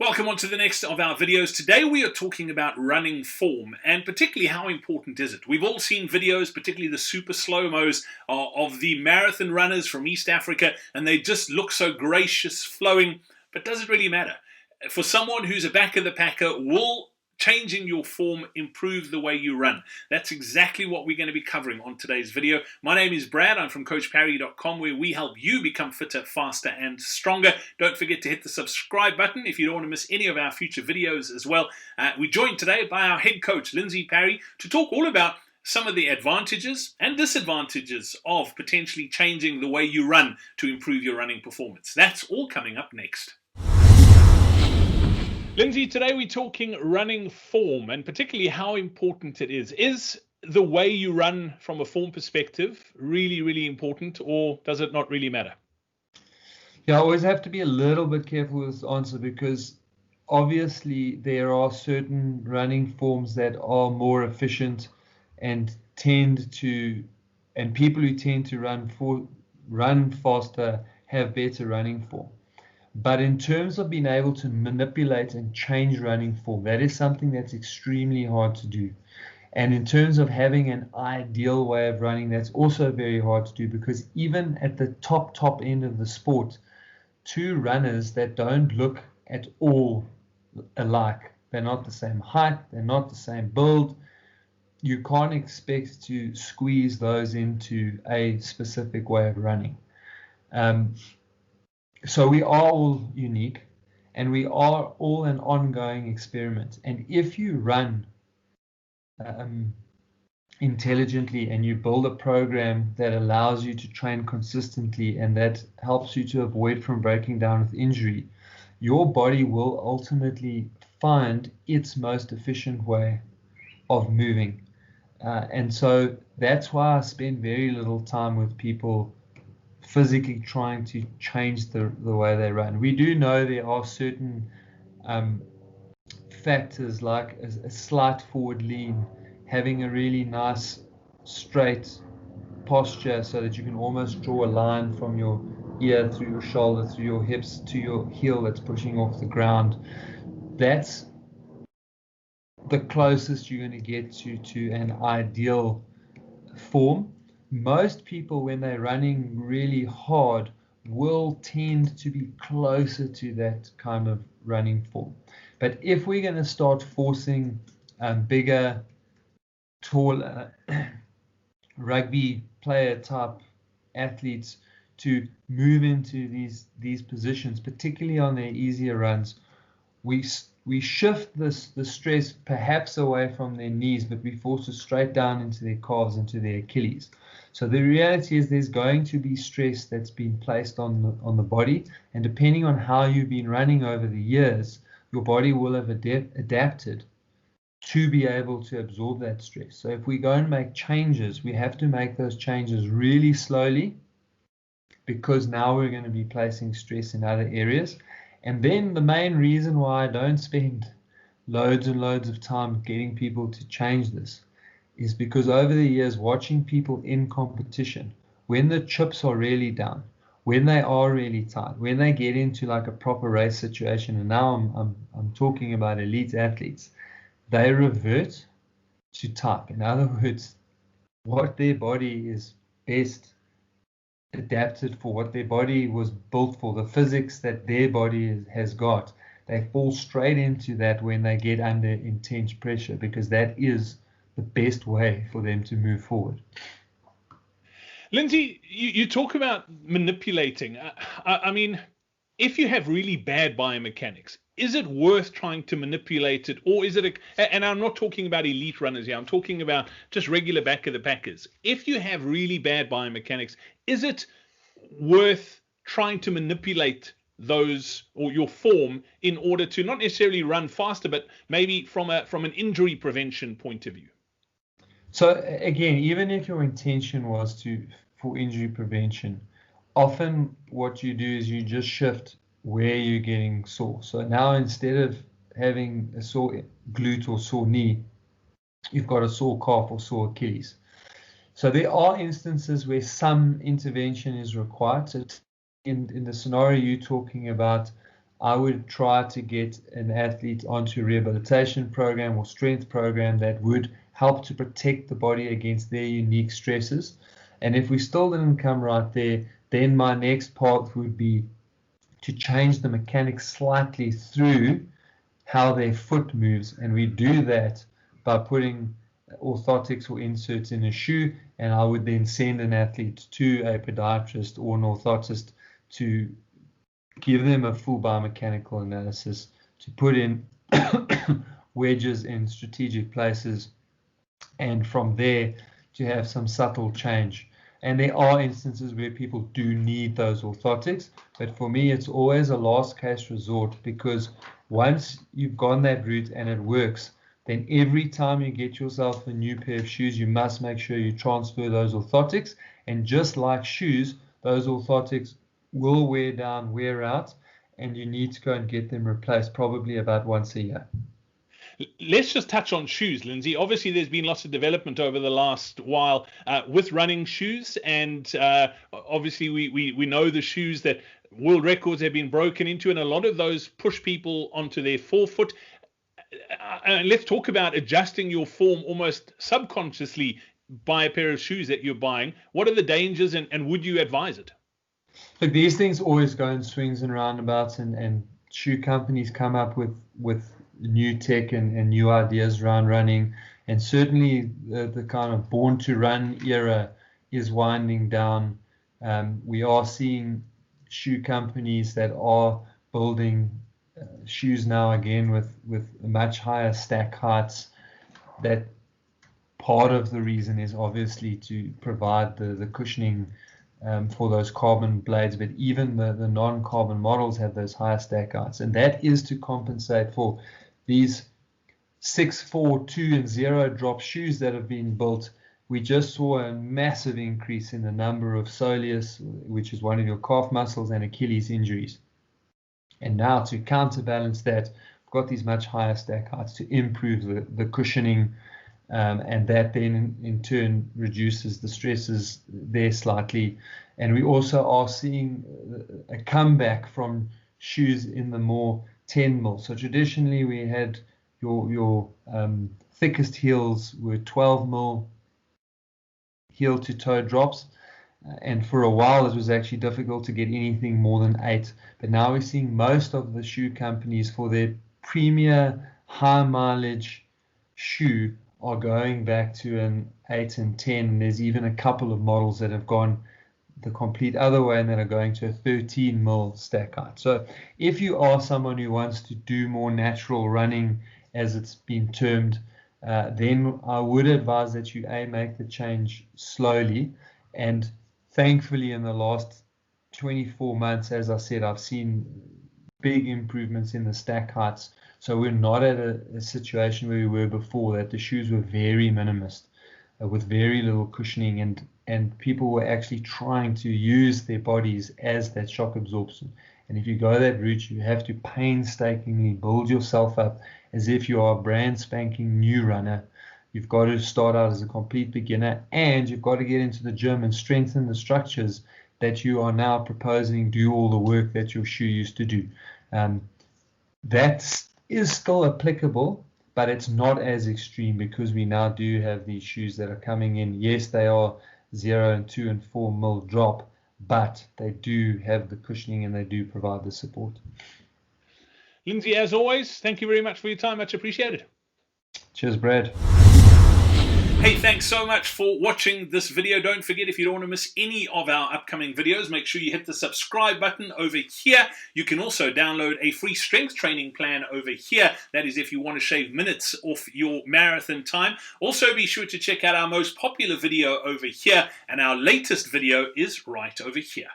Welcome on to the next of our videos. Today we are talking about running form and particularly how important is it. We've all seen videos, particularly the super slow-mos of the marathon runners from East Africa, and they just look so gracious, flowing, but does it really matter? For someone who's a back of the packer, will changing your form improve the way you run? That's exactly what we're going to be covering on today's video. My name is Brad. I'm from CoachParry.com, where we help you become fitter, faster, and stronger. Don't forget to hit the subscribe button if you don't want to miss any of our future videos as well. We're joined today by our head coach, Lindsay Parry, to talk all about some of the advantages and disadvantages of potentially changing the way you run to improve your running performance. That's all coming up next. Lindsay, today we're talking running form and particularly how important it is. Is the way you run from a form perspective really, really important, or does it not really matter? Yeah, I always have to be a little bit careful with this answer because obviously there are certain running forms that are more efficient and people who tend to run faster have better running form. But in terms of being able to manipulate and change running form, that is something that's extremely hard to do. And in terms of having an ideal way of running, that's also very hard to do, because even at the top end of the sport, two runners that don't look at all alike, they're not the same height, they're not the same build, you can't expect to squeeze those into a specific way of running. So we are all unique, and we are all an ongoing experiment. And if you run intelligently and you build a program that allows you to train consistently and that helps you to avoid from breaking down with injury, your body will ultimately find its most efficient way of moving. And so that's why I spend very little time with people physically trying to change the way they run. We do know there are certain factors like a slight forward lean, having a really nice straight posture so that you can almost draw a line from your ear through your shoulder, through your hips to your heel that's pushing off the ground. That's the closest you're going to get to an ideal form. Most people, when they're running really hard, will tend to be closer to that kind of running form. But if we're going to start forcing bigger, taller, rugby player type athletes to move into these positions, particularly on their easier runs, we shift the stress perhaps away from their knees, but we force it straight down into their calves, into their Achilles. So the reality is there's going to be stress that's been placed on the body, and depending on how you've been running over the years, your body will have adapted to be able to absorb that stress. So if we go and make changes, we have to make those changes really slowly, because now we're going to be placing stress in other areas. And then the main reason why I don't spend loads and loads of time getting people to change this is because over the years, watching people in competition, when the chips are really down, when they are really tight, when they get into like a proper race situation, and now I'm talking about elite athletes, they revert to type. In other words, what their body is best adapted for, what their body was built for, the physics that their body has got, they fall straight into that when they get under intense pressure, because that is the best way for them to move forward. Lindsay, you talk about manipulating. I mean, if you have really bad biomechanics, is it worth trying to manipulate it, or is it and I'm not talking about elite runners here, I'm talking about just regular back of the packers. If you have really bad biomechanics, is it worth trying to manipulate those or your form in order to not necessarily run faster, but maybe from an injury prevention point of view? So again, even if your intention was for injury prevention, often what you do is you just shift where you're getting sore. So now instead of having a sore glute or sore knee, you've got a sore calf or sore Achilles. So there are instances where some intervention is required. So in the scenario you're talking about, I would try to get an athlete onto a rehabilitation program or strength program that would help to protect the body against their unique stresses. And if we still didn't come right there, then my next path would be to change the mechanics slightly through how their foot moves. And we do that by putting orthotics or inserts in a shoe. And I would then send an athlete to a podiatrist or an orthotist to give them a full biomechanical analysis, to put in wedges in strategic places, and from there to have some subtle change. And there are instances where people do need those orthotics, but for me it's always a last case resort, because once you've gone that route and it works, then every time you get yourself a new pair of shoes, you must make sure you transfer those orthotics. And just like shoes, those orthotics will wear down, wear out, and you need to go and get them replaced probably about once a year. Let's just touch on shoes, Lindsay. Obviously, there's been lots of development over the last while with running shoes, and obviously we know the shoes that world records have been broken into, and a lot of those push people onto their forefoot. Let's talk about adjusting your form almost subconsciously by a pair of shoes that you're buying. What are the dangers, and would you advise it? Look, these things always go in swings and roundabouts, and shoe companies come up with new tech and new ideas around running. And certainly the kind of born to run era is winding down. We are seeing shoe companies that are building shoes now again with much higher stack heights. That part of the reason is obviously to provide the cushioning for those carbon blades, but even the non-carbon models have those higher stack heights, and that is to compensate for these 6, 4, 2, and 0 drop shoes that have been built. We just saw a massive increase in the number of soleus, which is one of your calf muscles, and Achilles injuries. And now to counterbalance that, we've got these much higher stack heights to improve the cushioning, and that then in turn reduces the stresses there slightly. And we also are seeing a comeback from shoes in the more 10 mil. So traditionally we had your thickest heels were 12 mil heel to toe drops, and for a while it was actually difficult to get anything more than 8. But now we're seeing most of the shoe companies, for their premier high mileage shoe, are going back to an 8 and 10. And there's even a couple of models that have gone the complete other way and that are going to a 13 mil stack height. So if you are someone who wants to do more natural running, as it's been termed, then I would advise that you make the change slowly. And thankfully in the last 24 months, as I said, I've seen big improvements in the stack heights. So we're not at a situation where we were before, that the shoes were very minimalist, with very little cushioning, and people were actually trying to use their bodies as that shock absorption. And if you go that route, you have to painstakingly build yourself up as if you are a brand spanking new runner. You've got to start out as a complete beginner, and you've got to get into the gym and strengthen the structures that you are now proposing do all the work that your shoe used to do. That is still applicable, but it's not as extreme, because we now do have these shoes that are coming in. Yes, they are 0 and 2 and 4 mil drop, but they do have the cushioning and they do provide the support. Lindsay, as always, thank you very much for your time. Much appreciated. Cheers, Brad. Hey, thanks so much for watching this video. Don't forget, if you don't want to miss any of our upcoming videos, make sure you hit the subscribe button over here. You can also download a free strength training plan over here. That is if you want to shave minutes off your marathon time. Also, be sure to check out our most popular video over here, and our latest video is right over here.